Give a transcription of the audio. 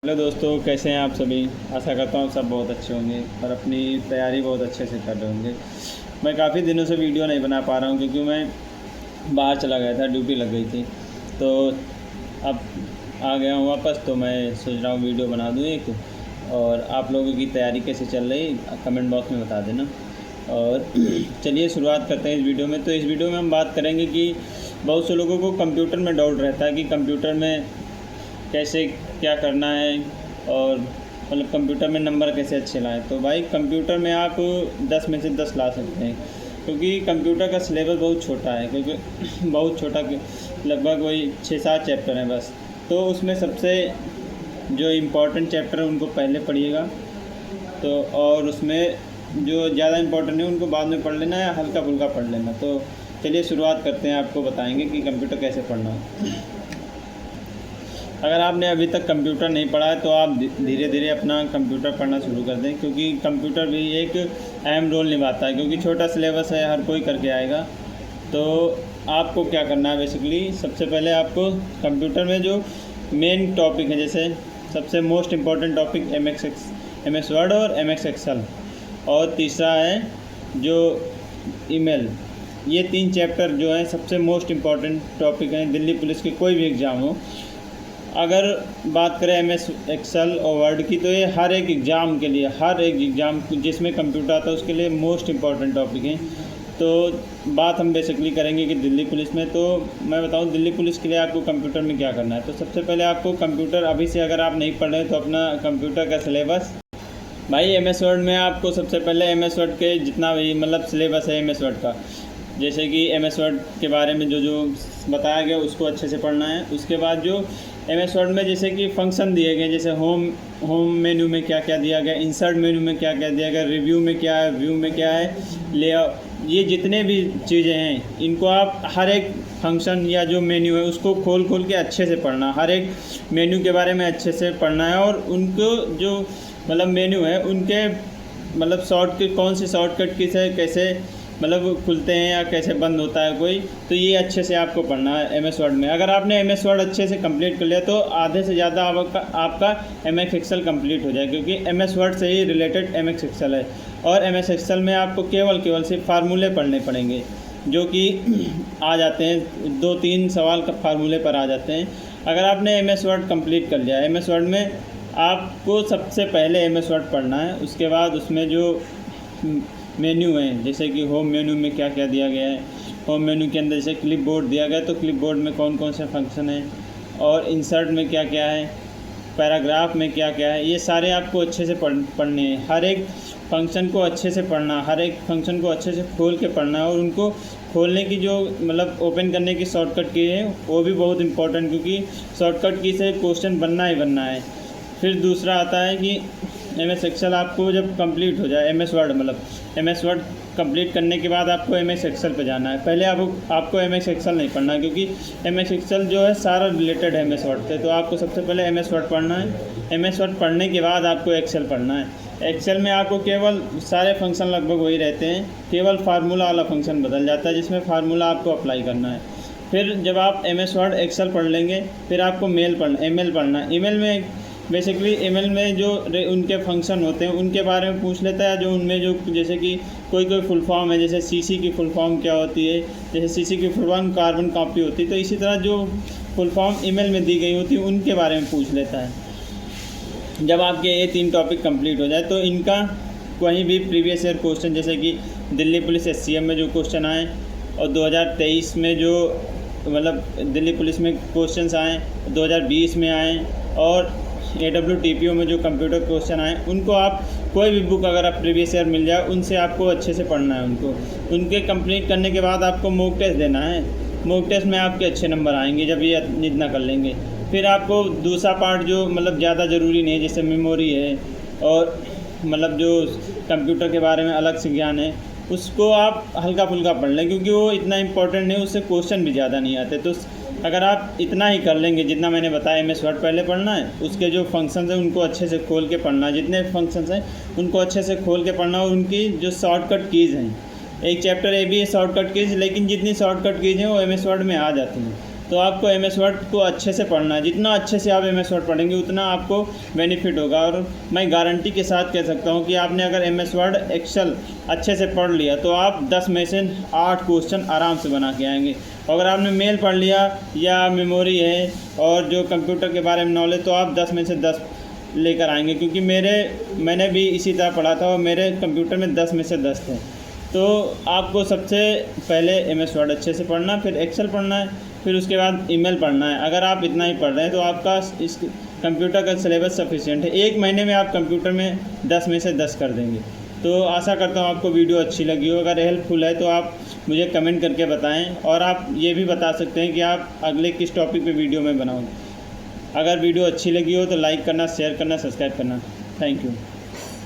Hello दोस्तों, कैसे हैं आप सभी। आशा करता हूँ सब बहुत अच्छे होंगे और अपनी तैयारी बहुत अच्छे से कर रहे होंगे। मैं काफ़ी दिनों से वीडियो नहीं बना पा रहा हूँ क्योंकि मैं बाहर चला गया था, ड्यूटी लग गई थी। तो अब आ गया हूँ वापस, तो मैं सोच रहा हूँ वीडियो बना दूँ एक। और आप लोगों की तैयारी कैसे चल रही कमेंट बॉक्स में बता देना। और चलिए शुरुआत करते हैं इस वीडियो में। तो इस वीडियो में हम बात करेंगे कि बहुत से लोगों को कंप्यूटर में डाउट रहता है कि कंप्यूटर में कैसे क्या करना है और मतलब कंप्यूटर में नंबर कैसे अच्छे लाएं। तो भाई कंप्यूटर में आप 10 में से 10 ला सकते हैं क्योंकि कंप्यूटर का सिलेबस बहुत छोटा है। क्योंकि बहुत छोटा, लगभग वही 6-7 चैप्टर हैं बस। तो उसमें सबसे जो इम्पोर्टेंट चैप्टर है उनको पहले पढ़िएगा, तो और उसमें जो ज़्यादा इम्पोर्टेंट है उनको बाद में पढ़ लेना या हल्का फुल्का पढ़ लेना। तो चलिए शुरुआत करते हैं, आपको बताएंगे कि कंप्यूटर कैसे पढ़ना है। अगर आपने अभी तक कंप्यूटर नहीं पढ़ा है तो आप धीरे धीरे अपना कंप्यूटर पढ़ना शुरू कर दें, क्योंकि कंप्यूटर भी एक अहम रोल निभाता है। क्योंकि छोटा सिलेबस है, हर कोई करके आएगा। तो आपको क्या करना है, बेसिकली सबसे पहले आपको कंप्यूटर में जो मेन टॉपिक है, जैसे सबसे most important topic M S Word और एम एस एक्सेल, और तीसरा है जो ईमेल। ये 3 चैप्टर जो हैं सबसे मोस्ट इम्पॉर्टेंट टॉपिक हैं दिल्ली पुलिस के कोई भी एग्ज़ाम हो। अगर बात करें एम एस एक्सेल और वर्ड की, तो ये हर एक एग्ज़ाम के लिए, हर एक एग्ज़ाम जिसमें कंप्यूटर आता है उसके लिए मोस्ट इम्पॉर्टेंट टॉपिक हैं। तो बात हम बेसिकली करेंगे कि दिल्ली पुलिस में। तो मैं बताऊं दिल्ली पुलिस के लिए आपको कंप्यूटर में क्या करना है। तो सबसे पहले आपको कंप्यूटर, अभी से अगर आप नहीं पढ़ रहे तो अपना कंप्यूटर का सिलेबस, भाई एम एस वर्ड में आपको सबसे पहले एम एस वर्ड के जितना भी मतलब सिलेबस है एम एस वर्ड का, जैसे कि एम एस वर्ड के बारे में जो जो बताया गया उसको अच्छे से पढ़ना है। उसके बाद जो एम एस वर्ड में जैसे कि फंक्शन दिए गए, जैसे होम मेन्यू में क्या क्या दिया गया, इंसर्ट मेन्यू में क्या क्या दिया गया, रिव्यू में क्या है, व्यू में क्या है, लेआउट, ये जितने भी चीज़ें हैं इनको आप हर एक फंक्शन या जो मेन्यू है उसको खोल खोल के अच्छे से पढ़ना। हर एक मेन्यू के बारे में अच्छे से पढ़ना है और उनको जो मतलब मेन्यू है उनके मतलब शॉर्टकट, कौन सी शॉर्टकट की से कैसे मतलब खुलते हैं या कैसे बंद होता है कोई, तो ये अच्छे से आपको पढ़ना है एम एस वर्ड में। अगर आपने एम एस वर्ड अच्छे से कंप्लीट कर लिया तो आधे से ज़्यादा आपका एम एस एक्सेल कंप्लीट हो जाए, क्योंकि एम एस वर्ड से ही रिलेटेड एम एस एक्सेल है। और एम एस एक्सेल में आपको केवल सिर्फ फार्मूले पढ़ने पड़ेंगे, जो कि आ जाते हैं 2-3 सवाल का फार्मूले पर आ जाते हैं। अगर आपने एम एस वर्ड कम्प्लीट कर लिया, एम एस वर्ड में आपको सबसे पहले एम एस वर्ड पढ़ना है। उसके बाद उसमें जो मेन्यू है, जैसे कि होम मेन्यू में क्या क्या दिया गया है, होम मेन्यू के अंदर जैसे क्लिप बोर्ड दिया गया है तो क्लिप बोर्ड में कौन कौन से फंक्शन हैं, और इंसर्ट में क्या क्या है, पैराग्राफ में क्या क्या है, ये सारे आपको अच्छे से पढ़ने हैं। हर एक फंक्शन को अच्छे से पढ़ना, हर एक फंक्शन को अच्छे से खोल के पढ़ना है। और उनको खोलने की जो मतलब ओपन करने की शॉर्टकट की है वो भी बहुत इंपॉर्टेंट, क्योंकि शॉर्टकट की से क्वेश्चन बनना ही बनना है। फिर दूसरा आता है कि एम एस एक्सेल आपको जब कंप्लीट हो जाए, एम एस वर्ड मतलब एम एस वर्ड कंप्लीट करने के बाद आपको एम एस एक्सेल पे जाना है। पहले आपको एम एस एक्सेल नहीं पढ़ना, क्योंकि एम एस एक्सेल जो है सारा रिलेटेड है एम एस वर्ड से। तो आपको सबसे पहले एम एस वर्ड पढ़ना है। एम एस वर्ड पढ़ने के बाद आपको एक्सेल पढ़ना है। एक्सेल में आपको केवल सारे फंक्शन लगभग वही रहते हैं, केवल फार्मूला वाला फंक्शन बदल जाता है जिसमें फार्मूला आपको अप्लाई करना है। फिर जब आप एम एस वर्ड एक्सेल पढ़ लेंगे फिर आपको ईमेल पढ़ना है। ईमेल में बेसिकली ईमेल में जो उनके फंक्शन होते हैं उनके बारे में पूछ लेता है। जो उनमें जो जैसे कि कोई फुल फॉर्म है, जैसे सीसी की फुल फॉर्म क्या होती है, जैसे सीसी की फुल फॉर्म कार्बन कॉपी होती है, तो इसी तरह जो फुल फॉर्म ईमेल में दी गई होती है उनके बारे में पूछ लेता है। जब आपके ये 3 टॉपिक कंप्लीट हो जाए तो इनका कहीं भी प्रीवियस ईयर क्वेश्चन, जैसे कि दिल्ली पुलिस SCM में जो क्वेश्चन आए और 2023 में जो मतलब दिल्ली पुलिस में क्वेश्चन आए, 2020 में आए, और AWTPO में जो कंप्यूटर क्वेश्चन आए, उनको आप कोई भी बुक अगर आप प्रीवियस ईयर मिल जाए उनसे आपको अच्छे से पढ़ना है। उनके कंप्लीट करने के बाद आपको मॉक टेस्ट देना है। मॉक टेस्ट में आपके अच्छे नंबर आएंगे जब ये इतना कर लेंगे। फिर आपको दूसरा पार्ट जो मतलब ज़्यादा ज़रूरी नहीं है, जैसे मेमोरी है और मतलब जो कंप्यूटर के बारे में अलग से ज्ञान है, उसको आप हल्का फुल्का पढ़ लें, क्योंकि वो इतना इंपॉर्टेंट नहीं, उससे क्वेश्चन भी ज़्यादा नहीं आते। तो अगर आप इतना ही कर लेंगे जितना मैंने बताया, एम एस वर्ड पहले पढ़ना है, उसके जो फंक्शंस हैं उनको अच्छे से खोल के पढ़ना है, जितने फंक्शंस हैं उनको अच्छे से खोल के पढ़ना, और उनकी जो शॉर्टकट कीज़ हैं, एक चैप्टर ये भी है शॉर्टकट कीज़, लेकिन जितनी शॉर्टकट कीज़ हैं वो एम एस वर्ड में आ जाती हैं। तो आपको MS वर्ड को अच्छे से पढ़ना है। जितना अच्छे से आप MS वर्ड पढ़ेंगे उतना आपको बेनिफिट होगा। और मैं गारंटी के साथ कह सकता हूँ कि आपने अगर MS वर्ड एक्सेल अच्छे से पढ़ लिया तो आप 10 में से 8 क्वेश्चन आराम से बना के आएंगे। अगर आपने मेल पढ़ लिया या मेमोरी है और जो कंप्यूटर के बारे में नॉलेज, तो आप 10 में से 10 लेकर आएंगे। क्योंकि मैंने भी इसी तरह पढ़ा था और मेरे कंप्यूटर में 10 में से 10 थे। तो आपको सबसे पहले MS वर्ड अच्छे से पढ़ना, फिर एक्सेल पढ़ना है, फिर उसके बाद ईमेल पढ़ना है। अगर आप इतना ही पढ़ रहे हैं तो आपका इस कंप्यूटर का सिलेबस सफिशिएंट है। 1 महीने में आप कंप्यूटर में 10 में से 10 कर देंगे। तो आशा करता हूँ आपको वीडियो अच्छी लगी हो। अगर हेल्पफुल है तो आप मुझे कमेंट करके बताएं, और आप ये भी बता सकते हैं कि आप अगले किस टॉपिक पे वीडियो में बनाऊँ। अगर वीडियो अच्छी लगी हो तो लाइक करना, शेयर करना, सब्सक्राइब करना। Thank you.